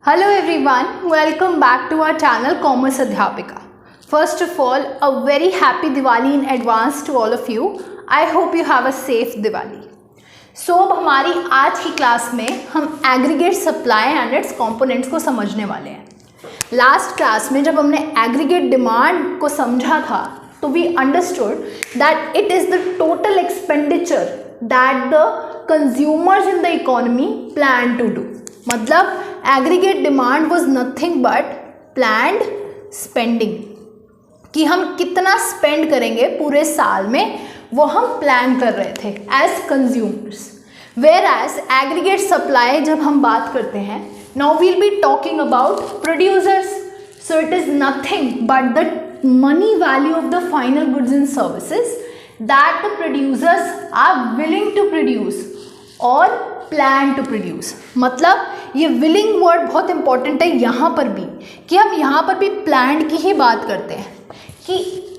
Hello everyone, welcome back to our channel Commerce Adhyapika. First of all, a very happy Diwali in advance to all of you. I hope you have a safe Diwali. So अब हमारी आज की class में हम aggregate supply and it's components को समझने वाले हैं. लास्ट क्लास में जब हमने एग्रीगेट डिमांड को समझा था तो we understood that it is the total expenditure that the consumers in the economy plan to do. मतलब aggregate demand was nothing but planned spending, कि हम कितना स्पेंड करेंगे पूरे साल में वो हम प्लान कर रहे थे as consumers. Whereas aggregate supply जब हम बात करते हैं, now we'll be talking about producers. So it is nothing but the money value of the final goods and services that the producers are willing to produce और plan to produce. मतलब ये willing word बहुत important है यहाँ पर भी, कि हम यहाँ पर भी प्लान की ही बात करते हैं कि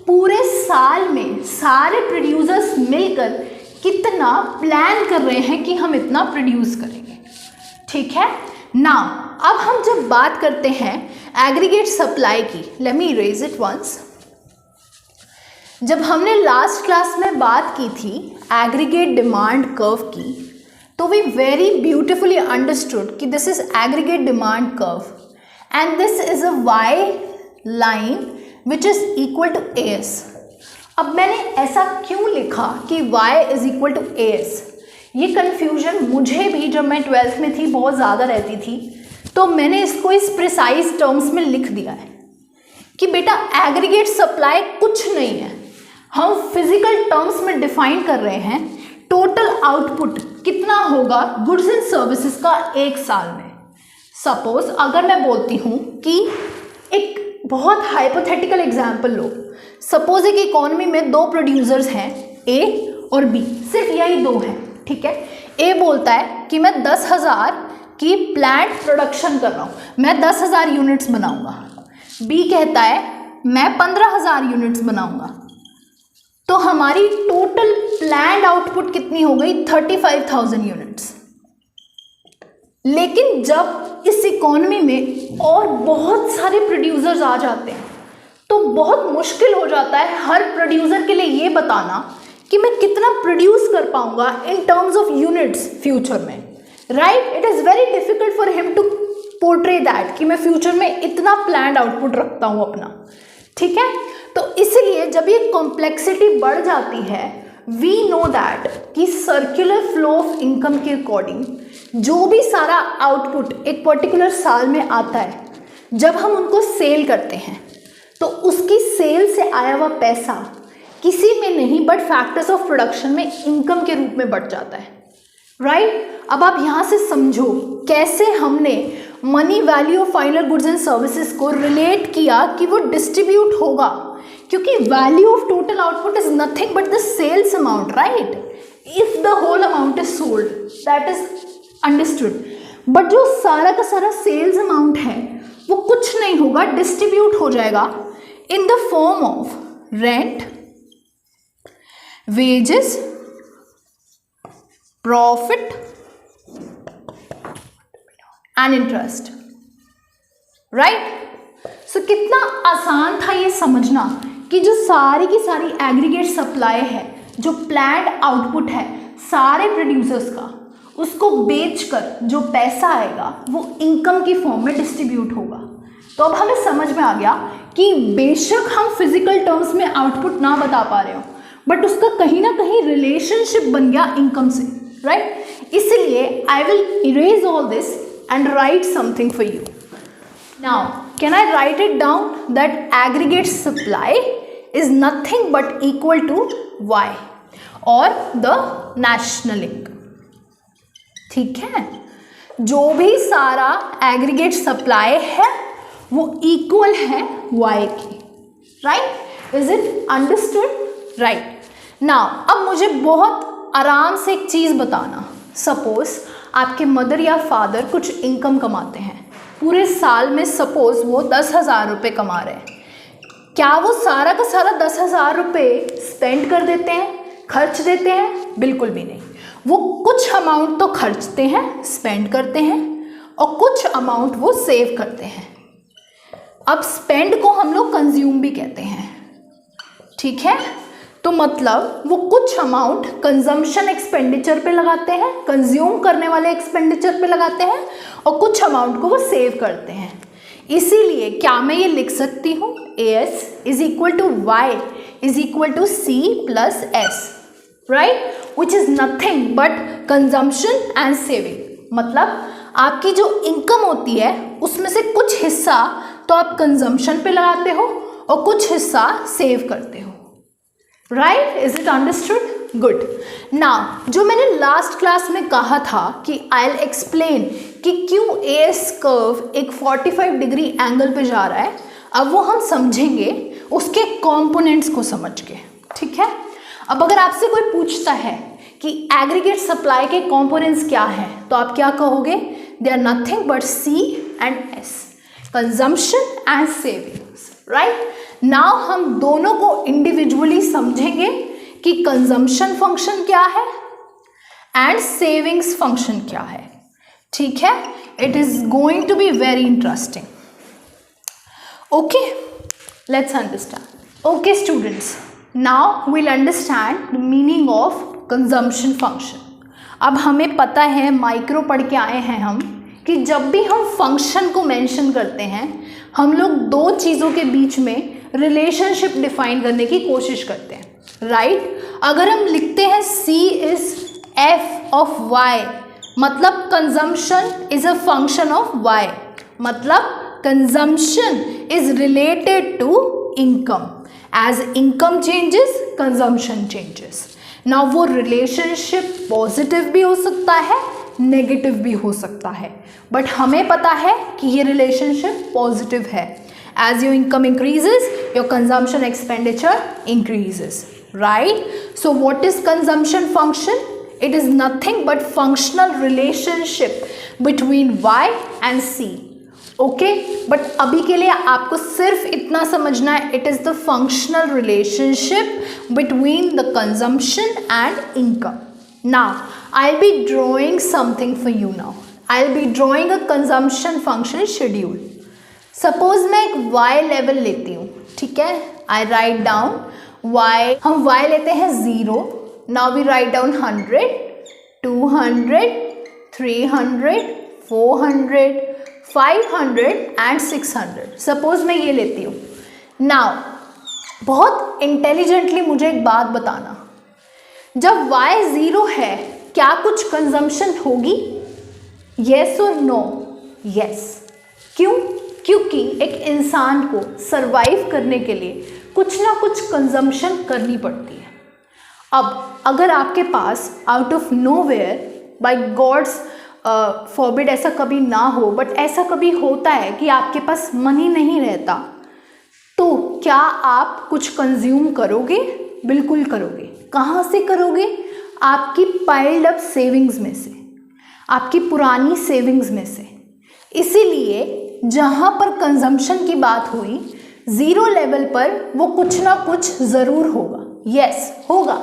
पूरे साल में सारे प्रोड्यूसर्स मिलकर कितना प्लान कर रहे हैं कि हम इतना प्रोड्यूस करेंगे. ठीक है ना. अब हम जब बात करते हैं एग्रीगेट सप्लाई की, let me erase it once. जब हमने लास्ट क्लास में बात की थी एग्रीगेट डिमांड कर्व की, तो we very beautifully understood कि this is aggregate demand curve and this is a y line which is equal to AS. अब मैंने ऐसा क्यों लिखा कि y is equal to AS? ये confusion मुझे भी जब मैं 12th में थी बहुत ज़्यादा रहती थी, तो मैंने इसको इस precise terms में लिख दिया है कि बेटा aggregate supply कुछ नहीं है, हम physical terms में define कर रहे हैं टोटल आउटपुट कितना होगा गुड्स एंड सर्विसेज का एक साल में. सपोज अगर मैं बोलती हूँ कि एक बहुत हाइपोथेटिकल एग्जांपल लो. सपोज एक इकोनॉमी में दो प्रोड्यूसर्स हैं ए और बी, सिर्फ यही दो हैं. ठीक है. ए बोलता है कि मैं 10,000 की प्लांट प्रोडक्शन कर रहा हूँ, मैं 10,000 यूनिट्स बनाऊँगा. बी कहता है मैं 15,000 यूनिट्स बनाऊँगा. तो हमारी टोटल प्लान्ड आउटपुट कितनी हो गई? 35,000 यूनिट्स. लेकिन जब इस इकोनॉमी में और बहुत सारे प्रोड्यूसर्स आ जाते हैं तो बहुत मुश्किल हो जाता है हर प्रोड्यूसर के लिए ये बताना कि मैं कितना प्रोड्यूस कर पाऊंगा in terms of units future में. Right. It is very difficult for him to portray that कि मैं फ्यूचर में इतना प्लान्ड आउटपुट रखता हूँ अपना. ठीक है. तो इसलिए जब ये कॉम्प्लेक्सिटी बढ़ जाती है, वी नो दैट कि सर्कुलर फ्लो ऑफ इनकम के अकॉर्डिंग जो भी सारा आउटपुट एक पर्टिकुलर साल में आता है, जब हम उनको सेल करते हैं तो उसकी सेल से आया हुआ पैसा किसी में नहीं बट फैक्टर्स ऑफ प्रोडक्शन में इनकम के रूप में बढ़ जाता है. राइट. अब आप यहाँ से समझो कैसे हमने money value of final goods and services को रिलेट किया कि वो डिस्ट्रीब्यूट होगा, क्योंकि value of total output is nothing but the sales amount. Right. If the whole amount is sold that is understood, but जो सारा का सारा सेल्स अमाउंट है वो कुछ नहीं होगा, डिस्ट्रीब्यूट हो जाएगा in the form of rent, wages, profit and interest. Right. So कितना आसान था ये समझना कि जो सारी की सारी एग्रीगेट सप्लाई है, जो प्लान्ड आउटपुट है सारे प्रोड्यूसर्स का, उसको बेचकर जो पैसा आएगा वो इनकम की फॉर्म में डिस्ट्रीब्यूट होगा. तो अब हमें समझ में आ गया कि बेशक हम फिजिकल टर्म्स में आउटपुट ना बता पा रहे हो, बट उसका कहीं ना कहीं रिलेशनशिप बन गया इनकम से. राइट. इसलिए I will erase all this and write something for you. Now, can I write it down that aggregate supply is nothing but equal to Y or the national income. ठीक है. जो भी सारा aggregate supply है वो equal है Y की. Right? Is it understood? Right. Now, अब मुझे बहुत आराम से एक चीज़ बताना. Suppose आपके मदर या फादर कुछ इनकम कमाते हैं पूरे साल में, सपोज वो 10,000 रुपये कमा रहे हैं. क्या वो सारा का सारा 10,000 रुपये स्पेंड कर देते हैं, खर्च देते हैं? बिल्कुल भी नहीं. वो कुछ अमाउंट तो खर्चते हैं, स्पेंड करते हैं, और कुछ अमाउंट वो सेव करते हैं। अब स्पेंड को हम लोग कंज्यूम भी कहते हैं, ठीक है। तो मतलब वो कुछ अमाउंट कंजम्पशन एक्सपेंडिचर पे लगाते हैं, कंज्यूम करने वाले एक्सपेंडिचर पे लगाते हैं, और कुछ अमाउंट को वो सेव करते हैं। इसीलिए क्या मैं ये लिख सकती हूँ AS is equal to Y is equal to C plus S, right, which is nothing but consumption and saving. मतलब आपकी जो इनकम होती है उसमें से कुछ हिस्सा तो आप कंजम्पशन पे लगाते हो और कुछ हिस्सा सेव करते हो, right. Is it understood? Good. Now जो मैंने लास्ट क्लास में कहा था कि आई विल एक्सप्लेन कि क्यों AS कर्व एक 45 डिग्री एंगल पे जा रहा है, अब वो हम समझेंगे उसके कंपोनेंट्स को समझ के, ठीक है। अब अगर आपसे कोई पूछता है कि एग्रीगेट सप्लाई के कंपोनेंट्स क्या हैं, तो आप क्या कहोगे? They are nothing but C and S, consumption and savings, right. Now हम दोनों को इंडिविजुअली समझेंगे कि कंजम्पशन फंक्शन क्या है एंड सेविंग्स फंक्शन क्या है, ठीक है। It is going to be very interesting. Okay, let's understand. Okay students, now we'll understand the meaning of consumption function. अब हमें पता है, माइक्रो पढ़ के आए हैं हम, कि जब भी हम फंक्शन को मेंशन करते हैं हम लोग दो चीज़ों के बीच में रिलेशनशिप डिफाइन करने की कोशिश करते हैं, राइट। अगर हम लिखते हैं C is F of Y, मतलब consumption is a function of Y, मतलब consumption is related to income, as income changes consumption changes. Now वो रिलेशनशिप पॉजिटिव भी हो सकता है, नेगेटिव भी हो सकता है, बट हमें पता है कि ये रिलेशनशिप पॉजिटिव है। As your income increases, your consumption expenditure increases, right? So what is consumption function? It is nothing but functional relationship between Y and C. Okay? But अभी के लिए आपको सिर्फ इतना समझना है, it is the functional relationship between the consumption and income. Now, I'll be drawing something for you now. I'll be drawing a consumption function schedule. Suppose मैं एक y लेवल लेती हूँ, ठीक है। आई राइट डाउन y, हम y लेते हैं 0, now we write down 100, 200, 300, 400, 500 and 600। Suppose मैं ये लेती हूँ। नाउ बहुत इंटेलिजेंटली मुझे एक बात बताना, जब y 0 है क्या कुछ कंजम्पशन होगी? येस और नो? यस। क्यों? क्योंकि एक इंसान को सरवाइव करने के लिए कुछ ना कुछ कंजम्पशन करनी पड़ती है। अब अगर आपके पास out of nowhere, by God's forbid ऐसा कभी ना हो, बट ऐसा कभी होता है कि आपके पास मनी नहीं रहता, तो क्या आप कुछ कंज्यूम करोगे? बिल्कुल करोगे। कहाँ से करोगे? आपकी पाइल्ड अप सेविंग्स में से, आपकी पुरानी सेविंग्स में से। इसीलिए जहाँ पर कंजम्पशन की बात हुई, 0 लेवल पर वो कुछ ना कुछ ज़रूर होगा। यस, होगा।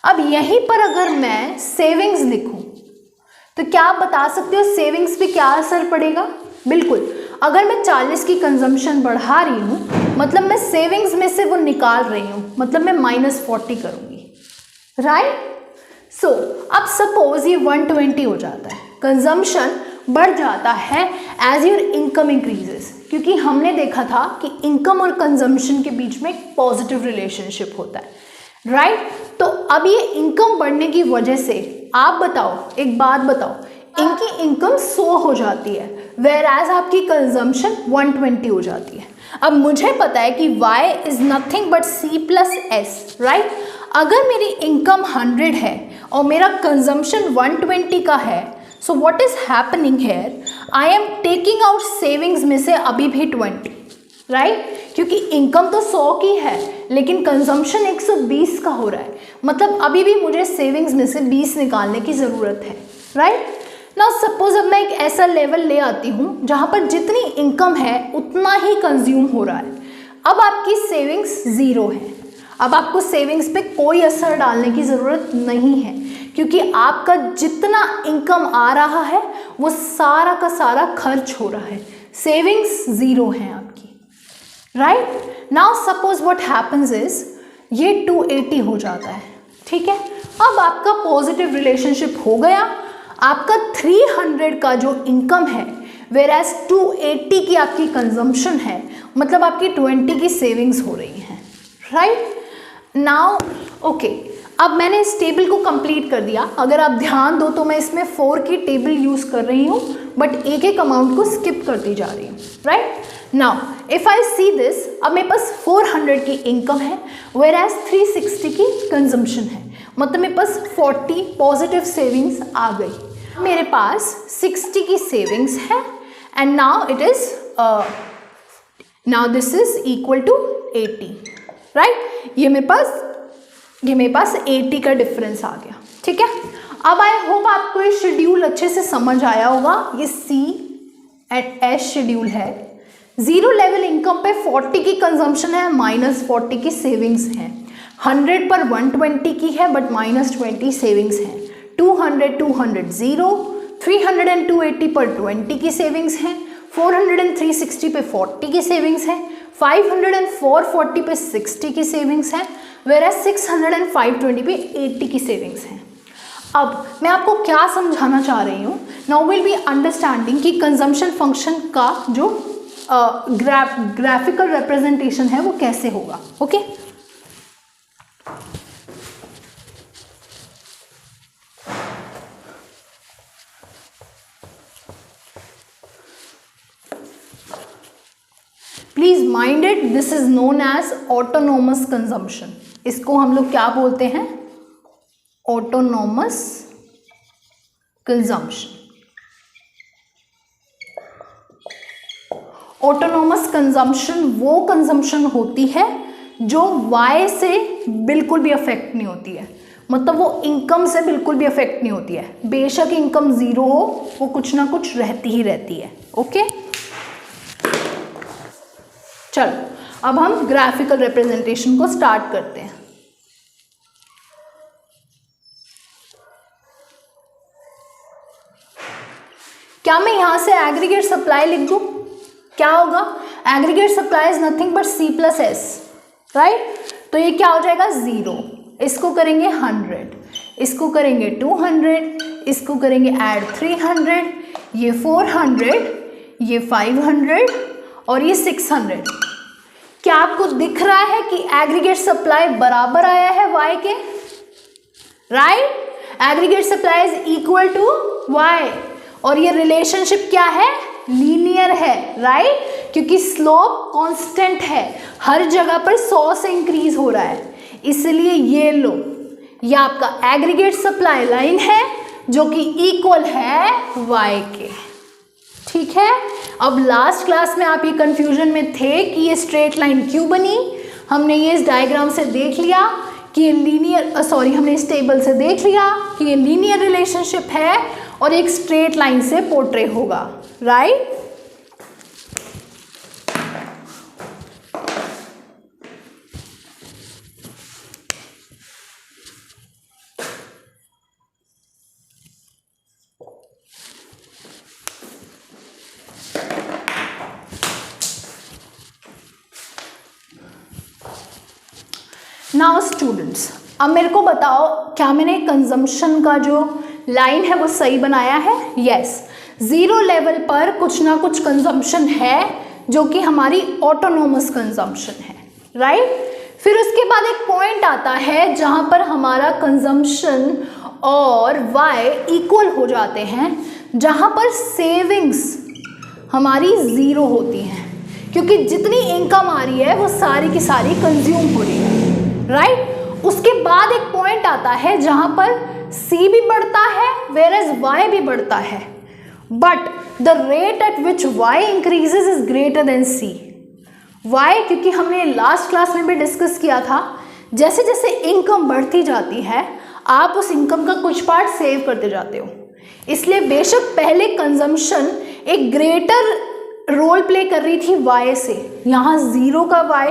अब यहीं पर अगर मैं सेविंग्स लिखूं तो क्या आप बता सकते हो सेविंग्स पे क्या असर पड़ेगा? बिल्कुल। अगर मैं 40 की कंजम्पशन बढ़ा रही हूँ, मतलब मैं सेविंग्स में से वो निकाल रही हूँ, मतलब मैं -40 करूँगी, राइट। सो अब सपोज ये 120 हो जाता है, कंजम्पशन बढ़ जाता है एज योर इनकम इंक्रीजेस, क्योंकि हमने देखा था कि इनकम और कंजम्पशन के बीच में एक पॉजिटिव रिलेशनशिप होता है, राइट। तो अब ये इनकम बढ़ने की वजह से आप बताओ, एक बात बताओ, इनकी इनकम 100 हो जाती है, वेयर एज आपकी कंजम्पशन 120 हो जाती है। अब मुझे पता है कि y is nothing but C plus S, right. अगर मेरी इनकम 100 है और मेरा कंजम्पशन 120 का है, so what is happening here? I am taking out savings में से अभी भी 20, राइट, क्योंकि इनकम तो 100 की है लेकिन कंजम्पशन 120 का हो रहा है, मतलब अभी भी मुझे सेविंग्स में से 20 निकालने की ज़रूरत है, राइट। नाउ सपोज अब मैं एक ऐसा लेवल ले आती हूँ जहाँ पर जितनी इनकम है उतना ही कंज्यूम हो रहा है। अब आपकी सेविंग्स 0 है, अब आपको सेविंग्स पे कोई असर डालने की ज़रूरत नहीं है, क्योंकि आपका जितना इनकम आ रहा है वो सारा का सारा खर्च हो रहा है, सेविंग्स ज़ीरो है आपकी, right. Now suppose what happens is ये 280 हो जाता है, ठीक है। अब आपका पॉजिटिव रिलेशनशिप हो गया, आपका 300 का जो इनकम है वेयर एज 280 की आपकी कंजम्पशन है, मतलब आपकी 20 की सेविंग्स हो रही हैं, राइट। नाउ ओके, अब मैंने इस टेबल को कंप्लीट कर दिया। अगर आप ध्यान दो तो मैं इसमें 4 की टेबल यूज़ कर रही हूँ, बट एक एक अमाउंट को स्किप करती जा रही हूँ, right. Now if I see this, अब मेरे पास 400 की इनकम है वेयर एज 360 की कंजम्पशन है, मतलब मेरे पास 40 पॉजिटिव सेविंग्स आ गई। मेरे पास 60 की सेविंग्स है and now it is now this is equal to 80, right. ये मेरे पास 80 का डिफरेंस आ गया, ठीक है। अब आई होप आपको ये शेड्यूल अच्छे से समझ आया होगा। ये C एंड S शेड्यूल है। जीरो लेवल इनकम पे 40 की कंजम्पशन है, -40 की सेविंग्स है। 100 पर 120 की है बट -20 सेविंग्स है। 200 0, 300 एंड 280 पर 20 की सेविंग्स है। 400 एंड 360 पे 40 की सेविंग्स है। 500 एंड 440 पे 60 की सेविंग्स है, वेयर 600 एंड 520 पे 80 की सेविंग्स है। अब मैं आपको क्या समझाना चाह रही हूँ, नाउ विल बी अंडरस्टैंडिंग कि कंजम्पशन फंक्शन का जो ग्राफिकल रिप्रेजेंटेशन है वो कैसे होगा, okay. Please mind it, this is known as autonomous consumption. इसको हम लोग क्या बोलते हैं, ऑटोनोमस कंजम्पशन। ऑटोनोमस कंजम्पशन वो कंजम्पशन होती है जो वाई से बिल्कुल भी अफेक्ट नहीं होती है, मतलब वो इनकम से बिल्कुल भी अफेक्ट नहीं होती है। बेशक इनकम जीरो हो, वो कुछ ना कुछ रहती ही रहती है, ओके। चलो अब हम ग्राफिकल रिप्रेजेंटेशन को स्टार्ट करते हैं। क्या मैं यहां से एग्रीगेट सप्लाई लिख दूं? क्या होगा, aggregate supply is nothing but C plus S, right. तो ये क्या हो जाएगा 0, इसको करेंगे 100, इसको करेंगे 200, इसको करेंगे ऐड 300, ये 400, ये 500 और ये 600। क्या आपको दिख रहा है कि एग्रीगेट सप्लाई बराबर आया है Y के, right. Aggregate supply is equal to Y और ये रिलेशनशिप क्या है, लीनियर है, राइट, क्योंकि स्लोप कांस्टेंट है, हर जगह पर 100 से इंक्रीज हो रहा है, इसलिए ये लो, ये आपका एग्रीगेट सप्लाई लाइन है जो कि इक्वल है Y के, ठीक है। अब लास्ट क्लास में आप ये कंफ्यूजन में थे कि ये स्ट्रेट लाइन क्यों बनी, हमने ये इस डायग्राम से देख लिया कि ये लीनियर, हमने इस टेबल से देख लिया कि ये लीनियर रिलेशनशिप है और एक स्ट्रेट लाइन से पोर्ट्रे होगा, राइट। नाउ स्टूडेंट्स, अब मेरे को बताओ क्या मैंने कंजम्पशन का जो लाइन है वो सही बनाया है? यस, जीरो लेवल पर कुछ ना कुछ कंजम्पशन है जो कि हमारी ऑटोनोमस कंजम्पशन है, राइट। फिर उसके बाद एक पॉइंट आता है जहां पर हमारा कंजम्पशन और वाई इक्वल हो जाते हैं, जहां पर सेविंग्स हमारी ज़ीरो होती हैं, क्योंकि जितनी इनकम आ रही है वो सारी की सारी कंज्यूम हो रही है, राइट। उसके बाद एक पॉइंट आता है जहां पर C भी बढ़ता है वेयर एज Y भी बढ़ता है, but the rate at which Y increases is greater than C। Y, क्योंकि हमने लास्ट क्लास में भी डिस्कस किया था, जैसे जैसे इनकम बढ़ती जाती है आप उस इनकम का कुछ पार्ट सेव करते जाते हो, इसलिए बेशक पहले कंजम्पशन एक ग्रेटर रोल प्ले कर रही थी Y से, यहाँ 0 का Y,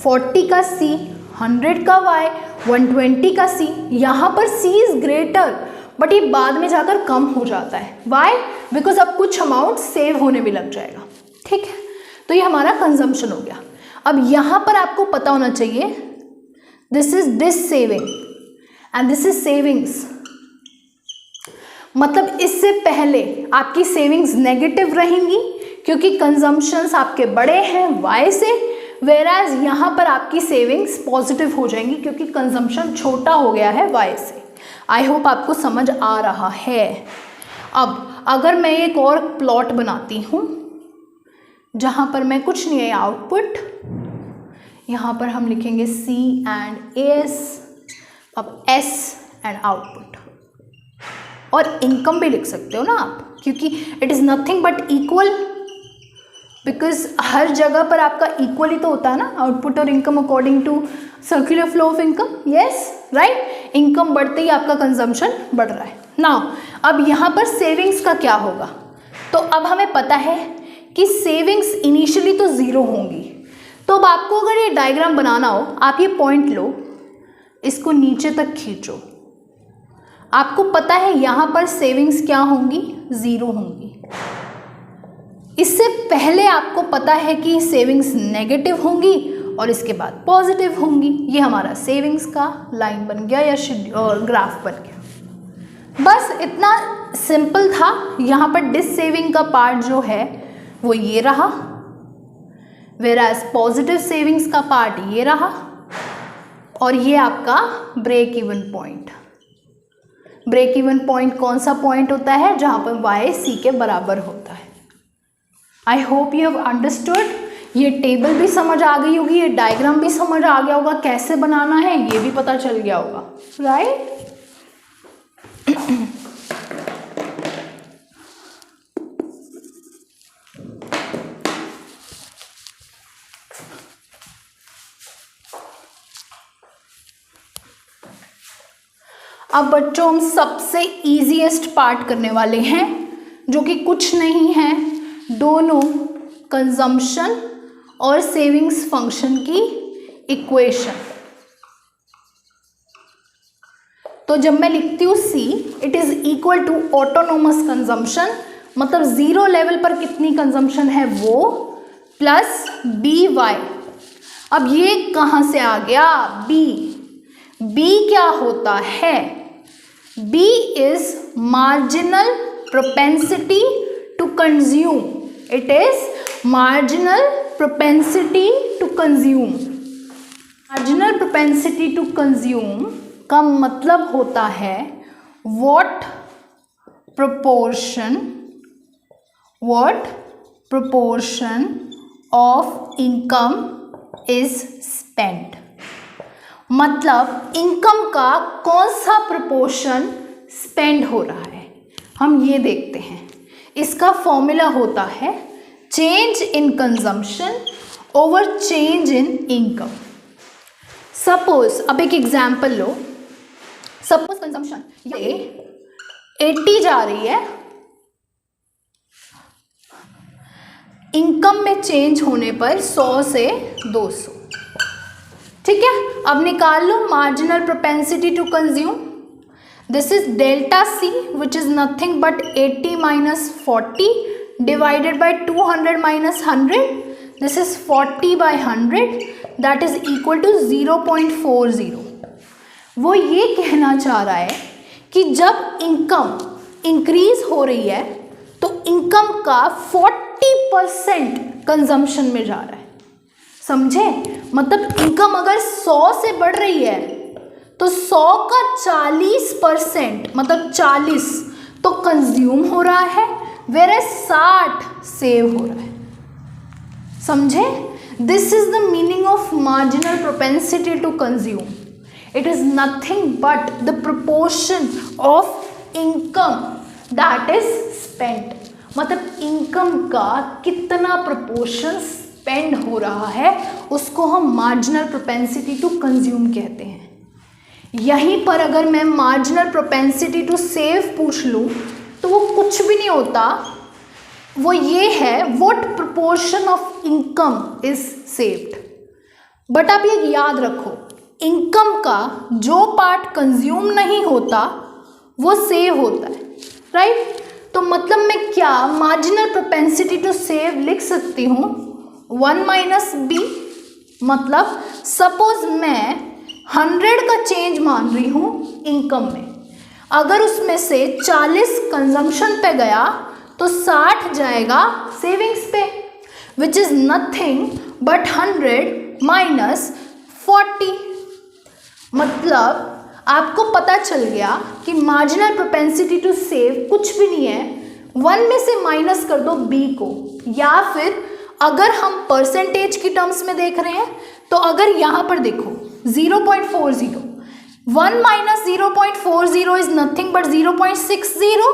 40 का C, 100 का Y, 120 का C, यहाँ पर C इज ग्रेटर, बट ये बाद में जाकर कम हो जाता है। वाई? बिकॉज अब कुछ अमाउंट सेव होने में लग जाएगा। ठीक है, तो ये हमारा कंजम्पशन हो गया। अब यहाँ पर आपको पता होना चाहिए this is this saving and this is savings, मतलब इससे पहले आपकी सेविंग्स नेगेटिव रहेंगी क्योंकि कंजम्पशंस आपके बड़े हैं वाई से, वेराज यहाँ पर आपकी सेविंग्स पॉजिटिव हो जाएंगी क्योंकि कंजम्पशन छोटा हो गया है वाई से। आई होप आपको समझ आ रहा है। अब अगर मैं एक और प्लॉट बनाती हूँ जहाँ पर मैं कुछ नहीं है आउटपुट, यहाँ पर हम लिखेंगे C एंड AS, अब S एंड आउटपुट, और इनकम भी लिख सकते हो ना आप, क्योंकि it is nothing but equal, because हर जगह पर आपका इक्वल ही तो होता है ना आउटपुट और income according to circular flow of income. Yes right, income बढ़ते ही आपका कंजम्पशन बढ़ रहा है। नाउ अब यहाँ पर सेविंग्स का क्या होगा, तो अब हमें पता है कि सेविंग्स इनिशियली तो ज़ीरो होंगी। तो अब आपको अगर ये डायग्राम बनाना हो, आप ये पॉइंट लो, इसको नीचे तक खींचो, आपको पता है यहाँ पर सेविंग्स क्या होंगी, ज़ीरो होंगी। इससे पहले आपको पता है कि सेविंग्स नेगेटिव होंगी और इसके बाद पॉजिटिव होंगी। ये हमारा सेविंग्स का लाइन बन गया या ग्राफ बन गया। बस इतना सिंपल था। यहाँ पर डिस सेविंग का पार्ट जो है वो ये रहा, वेराज पॉजिटिव सेविंग्स का पार्ट ये रहा, और ये आपका break even point. Break even point कौन सा पॉइंट होता है, जहाँ पर y C के बराबर होता है। I hope you have understood. ये टेबल भी समझ आ गई होगी, ये डायग्राम भी समझ आ गया होगा, कैसे बनाना है ये भी पता चल गया होगा, राइट? अब बच्चों हम सबसे इजीएस्ट पार्ट करने वाले हैं, जो कि कुछ नहीं है, दोनों कंजम्पशन और सेविंग्स फंक्शन की इक्वेशन। तो जब मैं लिखती हूँ C, it is equal to autonomous consumption, मतलब जीरो लेवल पर कितनी कंजम्पशन है वो, प्लस BY। अब ये कहाँ से आ गया, B क्या होता है, B is marginal propensity to consume. It is marginal propensity to consume. Marginal propensity to consume का मतलब होता है what proportion of income is spent. मतलब इनकम का कौन सा प्रोपोर्शन स्पेंड हो रहा है, हम ये देखते हैं। इसका फॉर्मूला होता है change in consumption over change in income. Suppose, अब एक एग्जाम्पल लो, सपोज कंजम्पशन ये 80 जा रही है, इनकम में चेंज होने पर 100 से 200। ठीक है, अब निकाल लो marginal propensity to consume. This is delta C which is nothing but 80 minus 40 divided by 200 minus 100। This is 40 by 100 that is equal to 0.40। वो ये कहना चाह रहा है कि जब इनकम इंक्रीज हो रही है तो इनकम का 40% कंजम्पशन में जा रहा है। समझे, मतलब इनकम अगर 100 से बढ़ रही है तो 100 का 40% मतलब 40 तो कंज्यूम हो रहा है, वेरे 60 सेव हो रहा है। समझे, this is the meaning of marginal propensity to consume. It is nothing but the proportion of income that is spent. मतलब इनकम का कितना प्रोपोर्शन स्पेंड हो रहा है उसको हम मार्जिनल प्रोपेंसिटी टू कंज्यूम कहते हैं। यहीं पर अगर मैं मार्जिनल प्रोपेंसिटी टू सेव पूछ लूँ तो वो कुछ भी नहीं होता, वो ये है what proportion of income is saved. But आप ये याद रखो, इनकम का जो पार्ट कंज्यूम नहीं होता वो सेव होता है, राइट। तो मतलब मैं क्या मार्जिनल प्रोपेंसिटी टू सेव लिख सकती हूँ 1 माइनस बी। मतलब सपोज मैं 100 का चेंज मान रही हूँ इनकम में, अगर उसमें से 40 कंजम्पशन पे गया तो 60 जाएगा सेविंग्स पे, which is nothing but 100 minus 40। मतलब आपको पता चल गया कि मार्जिनल प्रोपेंसिटी टू सेव कुछ भी नहीं है, 1 में से माइनस कर दो b को, या फिर अगर हम परसेंटेज की टर्म्स में देख रहे हैं तो अगर यहाँ पर देखो 0.40, 1 minus 0.40 is nothing but 0.60,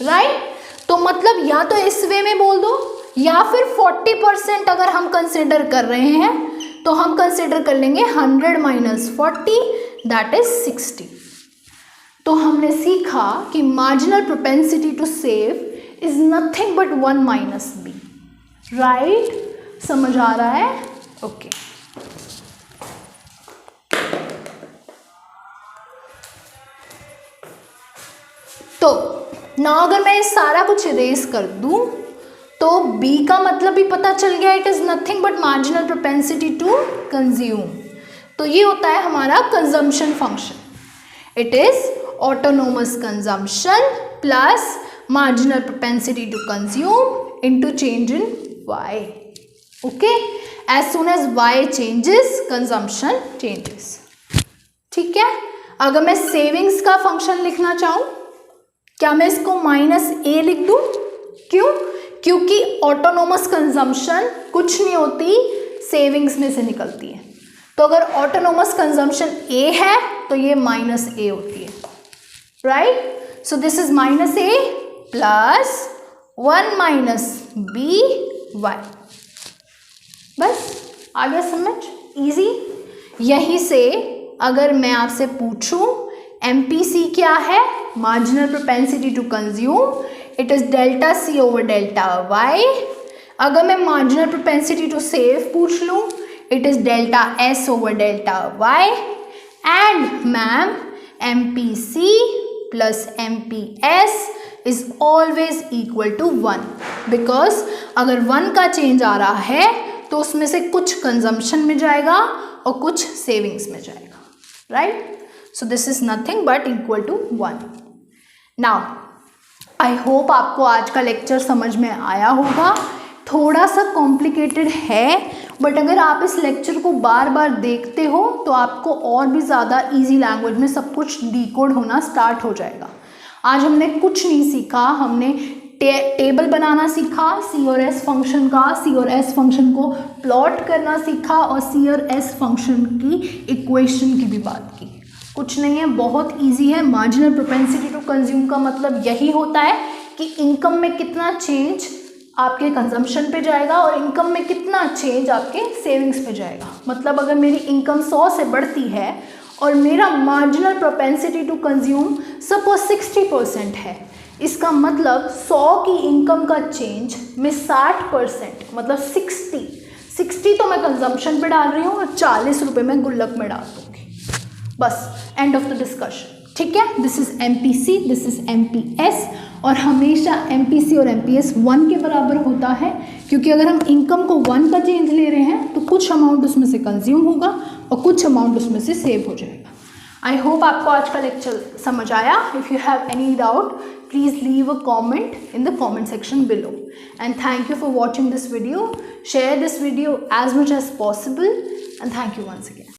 right. तो मतलब या तो इस वे में बोल दो, या फिर 40% अगर हम कंसिडर कर रहे हैं तो हम कंसिडर कर लेंगे 100 माइनस 40 दैट इज 60। तो हमने सीखा कि marginal propensity to save is nothing but 1 minus B, right. समझ आ रहा है? ओके। तो ना अगर मैं सारा कुछ इरेज कर दूं तो B का मतलब भी पता चल गया, it is nothing but marginal propensity to consume. तो ये होता है हमारा consumption function. It is autonomous consumption plus marginal propensity to consume into change in Y। Okay, as soon as Y changes consumption changes. ठीक है। अगर मैं savings का फंक्शन लिखना चाहूँ, क्या मैं इसको -a लिख दूँ? क्यों? क्योंकि ऑटोनोमस कंजम्पशन कुछ नहीं होती, सेविंग्स में से निकलती है। तो अगर ऑटोनोमस कंजम्पशन a है तो ये -a होती है, right. So this is -a plus 1 minus by। बस आ गया समझ? इजी। यहीं से अगर मैं आपसे पूछूं MPC क्या है, marginal propensity to consume, it is delta C over delta Y। अगर मैं मार्जिनल प्रोपेंसिटी टू सेव पूछ लूँ, it is delta S over delta Y। And ma'am MPC plus MPS is always equal to 1, because अगर 1 का change आ रहा है तो उसमें से कुछ कंजम्पशन में जाएगा और कुछ सेविंग्स में जाएगा, राइट। So this is nothing but equal to 1। Now I hope आपको आज का लेक्चर समझ में आया होगा। थोड़ा सा कॉम्प्लिकेटेड है, बट अगर आप इस लेक्चर को बार बार देखते हो तो आपको और भी ज़्यादा इजी लैंग्वेज में सब कुछ डिकोड होना स्टार्ट हो जाएगा। आज हमने कुछ नहीं सीखा, हमने टेबल बनाना सीखा C और S फंक्शन का, C और S फंक्शन को प्लॉट करना सीखा और C और S फंक्शन की इक्वेशन की भी बात की। कुछ नहीं है, बहुत इजी है। मार्जिनल प्रोपेंसिटी टू कंज्यूम का मतलब यही होता है कि इनकम में कितना चेंज आपके कंजम्पशन पे जाएगा और इनकम में कितना चेंज आपके सेविंग्स पे जाएगा। मतलब अगर मेरी इनकम 100 से बढ़ती है और मेरा marginal propensity to consume suppose 60% है, इसका मतलब 100 की इनकम का चेंज में 60% मतलब 60 तो मैं कंजम्पशन पे डाल रही हूँ और 40 रुपये मैं गुल्लक में डाल दूँगी। बस एंड ऑफ द डिस्कशन। ठीक है, this is MPC, this is MPS। और हमेशा MPC और MPS 1 के बराबर होता है, क्योंकि अगर हम इनकम को 1 का चेंज ले रहे हैं तो कुछ अमाउंट उसमें से कंज्यूम होगा और कुछ अमाउंट उसमें से सेव हो जाएगा। आई होप आपको आज का लेक्चर समझ आया। If you have any doubt please leave a comment in the comment section below. And thank you for watching this video. Share this video as much as possible, and thank you once again.